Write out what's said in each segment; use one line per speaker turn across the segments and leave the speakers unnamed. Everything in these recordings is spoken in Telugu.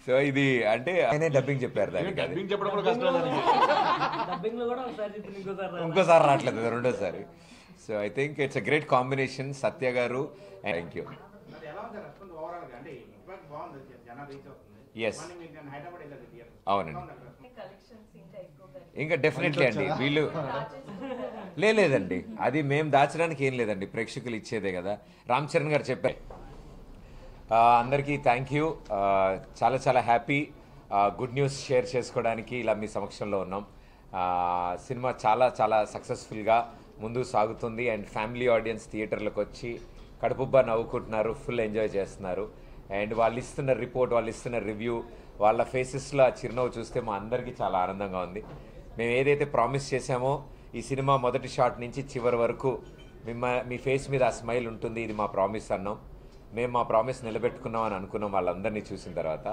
సో ఇది అంటే ఆయనే డబ్బింగ్ చెప్పారు దానికి, అది ఇంకోసారి రావట్లేదు, రెండోసారి. So I think it's a great combination, Satya garu. Thank you. Yes, అవునండి. ఇంకా డెఫినెట్లీ అండి, వీళ్ళు లేదండి, అది మేము దాచడానికి ఏం లేదండి, ప్రేక్షకులు ఇచ్చేదే కదా. రామ్ చరణ్ గారు చెప్పారు. అందరికీ థ్యాంక్ యూ. చాలా చాలా హ్యాపీ గుడ్ న్యూస్ షేర్ చేసుకోవడానికి ఇలా మీ సమక్షంలో ఉన్నాం. సినిమా చాలా చాలా సక్సెస్ఫుల్గా ముందుకు సాగుతుంది అండ్ ఫ్యామిలీ ఆడియన్స్ థియేటర్లకు వచ్చి కడుపుబ్బా నవ్వుకుంటున్నారు, ఫుల్ ఎంజాయ్ చేస్తున్నారు. అండ్ వాళ్ళు ఇస్తున్న రిపోర్ట్, వాళ్ళు ఇస్తున్న రివ్యూ, వాళ్ళ ఫేసెస్లో ఆ చిరునవ్వు చూస్తే మా అందరికీ చాలా ఆనందంగా ఉంది. మేము ఏదైతే ప్రామిస్ చేశామో ఈ సినిమా మొదటి షాట్ నుంచి చివరి వరకు మీ ఫేస్ మీద ఆ స్మైల్ ఉంటుంది, ఇది మా ప్రామిస్ అన్నాం. మేము మా ప్రామిస్ నిలబెట్టుకున్నాం అని అనుకున్నాం వాళ్ళందరినీ చూసిన తర్వాత.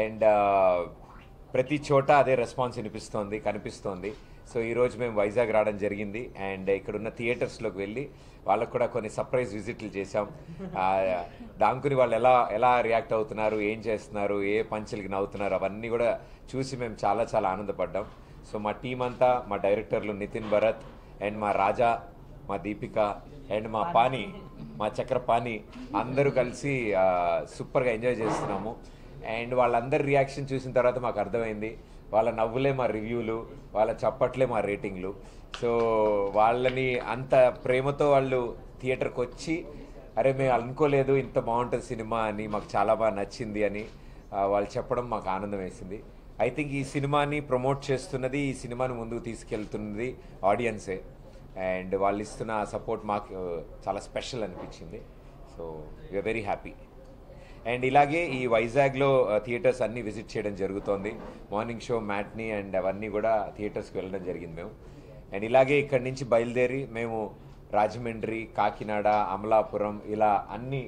అండ్ ప్రతి చోట అదే రెస్పాన్స్ కనిపిస్తోంది. సో ఈరోజు మేము వైజాగ్ రావడం జరిగింది అండ్ ఇక్కడున్న థియేటర్స్లోకి వెళ్ళి వాళ్ళకు కూడా కొన్ని సర్ప్రైజ్ విజిట్లు చేశాం. దాంకుని వాళ్ళు ఎలా రియాక్ట్ అవుతున్నారు, ఏం చేస్తున్నారు, ఏ పంచులకి నవ్వుతున్నారు, అవన్నీ కూడా చూసి మేము చాలా చాలా ఆనందపడ్డాం. సో మా టీం అంతా, మా డైరెక్టర్లు నితిన్ భరత్ అండ్ మా రాజా, మా దీపిక అండ్ మా పాని, మా చక్రపాణి, అందరూ కలిసి సూపర్గా ఎంజాయ్ చేస్తున్నాము. అండ్ వాళ్ళందరి రియాక్షన్ చూసిన తర్వాత మాకు అర్థమైంది, వాళ్ళ నవ్వులే మా రివ్యూలు, వాళ్ళ చప్పట్లే మా రేటింగ్లు. సో వాళ్ళని అంత ప్రేమతో వాళ్ళు థియేటర్కి వచ్చి, అరే మేము అనుకోలేదు ఇంత బాగుంటుంది సినిమా అని, మాకు చాలా బాగా నచ్చింది అని వాళ్ళు చెప్పడం మాకు ఆనందం వేసింది. ఐ థింక్ ఈ సినిమాని ప్రమోట్ చేస్తున్నది, ఈ సినిమాని ముందుకు తీసుకెళ్తున్నది ఆడియన్సే. అండ్ వాళ్ళు ఇస్తున్న సపోర్ట్ మాకు చాలా స్పెషల్ అనిపించింది. So we are very happy. And ఇలాగే ఈ వైజాగ్లో థియేటర్స్ అన్నీ విజిట్ చేయడం జరుగుతోంది. మార్నింగ్ షో, మ్యాట్నీ అండ్ అవన్నీ కూడా థియేటర్స్కి వెళ్ళడం జరిగింది మేము. అండ్ ఇలాగే ఇక్కడి నుంచి బయలుదేరి మేము రాజమండ్రి, కాకినాడ, అమలాపురం ఇలా అన్ని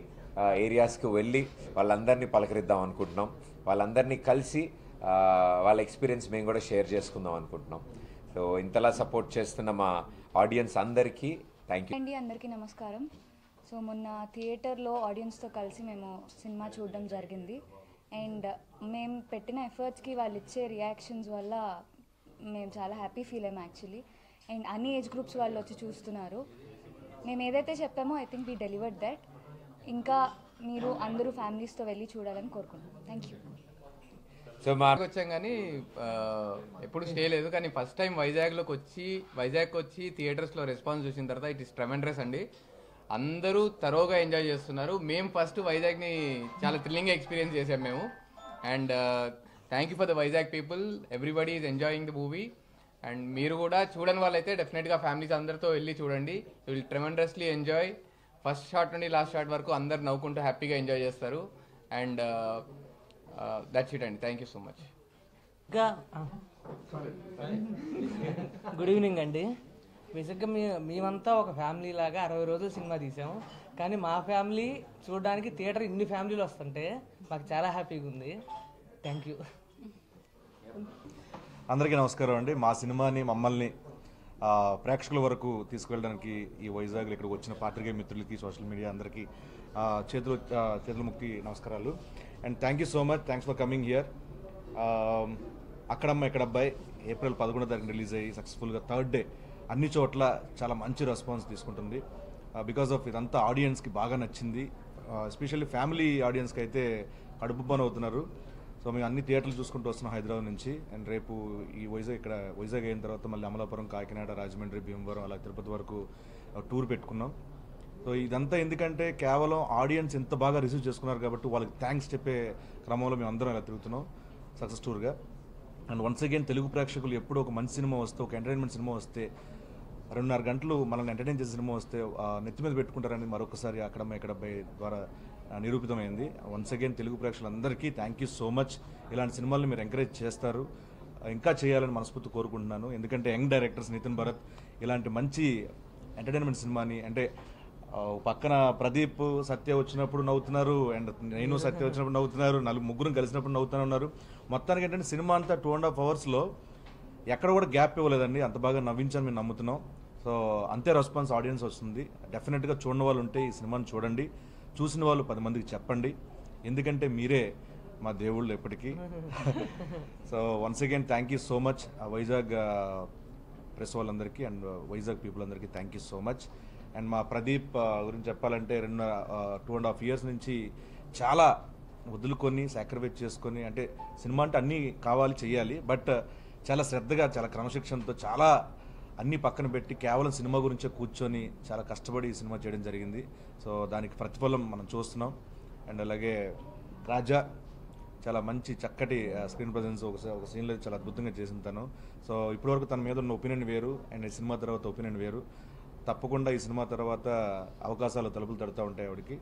ఏరియాస్కి వెళ్ళి వాళ్ళందరినీ పలకరిద్దాం అనుకుంటున్నాం. వాళ్ళందరినీ కలిసి వాళ్ళ ఎక్స్పీరియన్స్ మేము కూడా షేర్ చేసుకుందాం అనుకుంటున్నాం. సో ఇంతలా సపోర్ట్ చేస్తున్న మా ఆడియన్స్ అందరికీ థ్యాంక్ యూ
అండి. అందరికీ నమస్కారం. సో మొన్న థియేటర్లో ఆడియన్స్తో కలిసి మేము సినిమా చూడడం జరిగింది. అండ్ మేము పెట్టిన ఎఫర్ట్స్కి వాళ్ళు ఇచ్చే రియాక్షన్స్ వల్ల మేము చాలా హ్యాపీ ఫీల్ అయ్యాము యాక్చువల్లీ. అండ్ అన్ని ఏజ్ గ్రూప్స్ వాళ్ళు వచ్చి చూస్తున్నారు. మేము ఏదైతే చెప్పామో I think we delivered that. ఇంకా మీరు అందరూ ఫ్యామిలీస్తో వెళ్ళి చూడాలని కోరుకుంటున్నాం. Thank you.
సో మాకు వచ్చాం కానీ ఎప్పుడు స్టే లేదు, కానీ ఫస్ట్ టైం వైజాగ్కి వచ్చి థియేటర్స్లో రెస్పాన్స్ చూసిన తర్వాత ఇట్ ఇస్ ట్రెమెండస్ అండి. అందరూ తరోగా ఎంజాయ్ చేస్తున్నారు. మేము ఫస్ట్ వైజాగ్ని చాలా థ్రిల్లింగ్గా ఎక్స్పీరియన్స్ చేసాం మేము. And thank you for the Vizag people, everybody is enjoying the movie. And మీరు కూడా చూడని వాళ్ళైతే డెఫినెట్గా ఫ్యామిలీస్ అందరితో వెళ్ళి చూడండి. You will tremendously enjoy. First shot నుండి లాస్ట్ షాట్ వరకు అందరు నవ్వుకుంటూ హ్యాపీగా ఎంజాయ్ చేస్తారు. అండ్ దట్స్ ఇట్ అండి. Thank you so much.
Good evening అండి. బేసిక్గా మేమంతా ఒక ఫ్యామిలీ లాగా 60 రోజులు సినిమా తీసాము. కానీ మా ఫ్యామిలీ చూడడానికి థియేటర్ ఇన్ని ఫ్యామిలీలు వస్తుంటే మాకు చాలా హ్యాపీగా ఉంది. Thank you.
అందరికీ నమస్కారం అండి. మా సినిమాని మమ్మల్ని ప్రేక్షకుల వరకు తీసుకువెళ్ళడానికి ఈ వైజాగ్లో ఇక్కడికి వచ్చిన పాత్రికేయ మిత్రులకి, సోషల్ మీడియా అందరికీ చేతుల ముక్తి నమస్కారాలు. And thank you so much. Thanks for coming here. Akkadamma Ikkadabbayi April 11వ తారీఖున రిలీజ్ అయ్యి సక్సెస్ఫుల్గా థర్డ్ డే అన్ని చోట్ల చాలా మంచి రెస్పాన్స్ తీసుకుంటుంది. బికాస్ ఆఫ్ ఇదంతా ఆడియన్స్కి బాగా నచ్చింది. ఎస్పెషల్లీ ఫ్యామిలీ ఆడియన్స్కి అయితే కడుపుబ్బని అవుతున్నారు. సో మేము అన్ని థియేటర్లు చూసుకుంటూ వస్తున్నాం హైదరాబాద్ నుంచి. అండ్ రేపు ఈ వైజాగ్ అయిన తర్వాత మళ్ళీ అమలాపురం, కాకినాడ, రాజమండ్రి, భీమవరం అలా తిరుపతి వరకు టూర్ పెట్టుకున్నాం. సో ఇదంతా ఎందుకంటే కేవలం ఆడియన్స్ ఎంత బాగా రిసీవ్ చేసుకున్నారు కాబట్టి వాళ్ళకి థ్యాంక్స్ చెప్పే క్రమంలో మేము అందరం ఇలా తిరుగుతున్నాం సక్సెస్ టూర్గా. అండ్ వన్స్ అగైన్ తెలుగు ప్రేక్షకులు ఎప్పుడు ఒక మంచి సినిమా వస్తే, ఒక ఎంటర్టైన్మెంట్ సినిమా వస్తే, 2.5 గంటలు మనల్ని ఎంటర్టైన్ చేసే సినిమా వస్తే నెత్తి మీద పెట్టుకుంటారని మరొకసారి అక్కడమ్మ ఇక్కడబ్బాయి ద్వారా నిరూపితమైంది. వన్స్ అగైన్ తెలుగు ప్రేక్షకులందరికీ థ్యాంక్ యూ సో మచ్. ఇలాంటి సినిమాలను మీరు ఎంకరేజ్ చేస్తారు, ఇంకా చేయాలని మనస్ఫూర్తి కోరుకుంటున్నాను. ఎందుకంటే యంగ్ డైరెక్టర్స్ నితిన్ భరత్ ఇలాంటి మంచి ఎంటర్టైన్మెంట్ సినిమాని, అంటే పక్కన ప్రదీప్, సత్య వచ్చినప్పుడు నవ్వుతున్నారు, అండ్ నేను సత్య వచ్చినప్పుడు నవ్వుతున్నారు, ముగ్గురం కలిసినప్పుడు నవ్వుతూనే ఉన్నారు. మొత్తానికి ఏంటంటే సినిమా అంతా 2.5 అవర్స్లో ఎక్కడ కూడా గ్యాప్ ఇవ్వలేదండి. అంత బాగా నవ్వించని మేము నమ్ముతున్నాం. సో అంతే రెస్పాన్స్ ఆడియన్స్ వస్తుంది. డెఫినెట్గా చూడని వాళ్ళు ఉంటే ఈ సినిమాని చూడండి, చూసిన వాళ్ళు 10 మందికి చెప్పండి. ఎందుకంటే మీరే మా దేవుళ్ళు ఎప్పటికీ. So once again thank you so much Vizag press వాళ్ళందరికీ అండ్ వైజాగ్ పీపుల్ అందరికీ thank you so much. And మా ప్రదీప్ గురించి చెప్పాలంటే 2.5 years నుంచి చాలా వదులుకొని సాక్రిఫైస్ చేసుకొని, అంటే సినిమా అంటే అన్నీ కావాలి చెయ్యాలి, బట్ చాలా శ్రద్ధగా చాలా క్రమశిక్షణతో చాలా అన్నీ పక్కన పెట్టి కేవలం సినిమా గురించే కూర్చొని చాలా కష్టపడి ఈ సినిమా చేయడం జరిగింది. సో దానికి ప్రతిఫలం మనం చూస్తున్నాం. అండ్ అలాగే రాజా చాలా మంచి చక్కటి స్క్రీన్ ప్రజెన్స్ ఒక సీన్లో చాలా అద్భుతంగా చేసిన తను. సో ఇప్పటివరకు తన మీద ఉన్న ఒపీనియన్ వేరు, అండ్ ఈ సినిమా తర్వాత ఒపీనియన్ వేరు. తప్పకుండా ఈ సినిమా తర్వాత అవకాశాలు తలుపులు తడుతూ ఉంటాయి ఆవిడకి.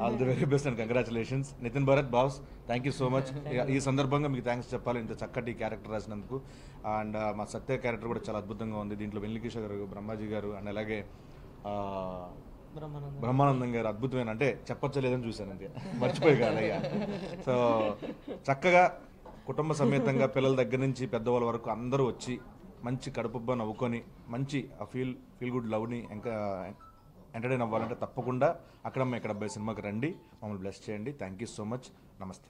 All the very best and congratulations. Nitin Bharat boss, thank you so much. ఈ సందర్భంగా మీకు థ్యాంక్స్ చెప్పాలి ఇంత చక్కటి క్యారెక్టర్ రాసినందుకు. అండ్ మా సత్య క్యారెక్టర్ కూడా చాలా అద్భుతంగా ఉంది. దీంట్లో వెన్నెలకిషోర్ గారు, బ్రహ్మాజీ గారు, అండ్ అలాగే బ్రహ్మానందం గారు అద్భుతమైన, అంటే చెప్పచ్చలేదని చూశాను అంతే, మర్చిపోయి కాదయ్యా. సో చక్కగా కుటుంబ సమేతంగా పిల్లల దగ్గర నుంచి పెద్దవాళ్ళ వరకు అందరూ వచ్చి మంచి కడుపుబ్బా నవ్వుకొని మంచి ఆ ఫీల్ గుడ్ లవ్ని ఇంకా ఎంటర్టైన్ అవ్వాలంటే తప్పకుండా అక్కడ ఇక్కడ సినిమాకి రండి, మమ్మల్ని బ్లెస్ చేయండి. Thank you so much. నమస్తే.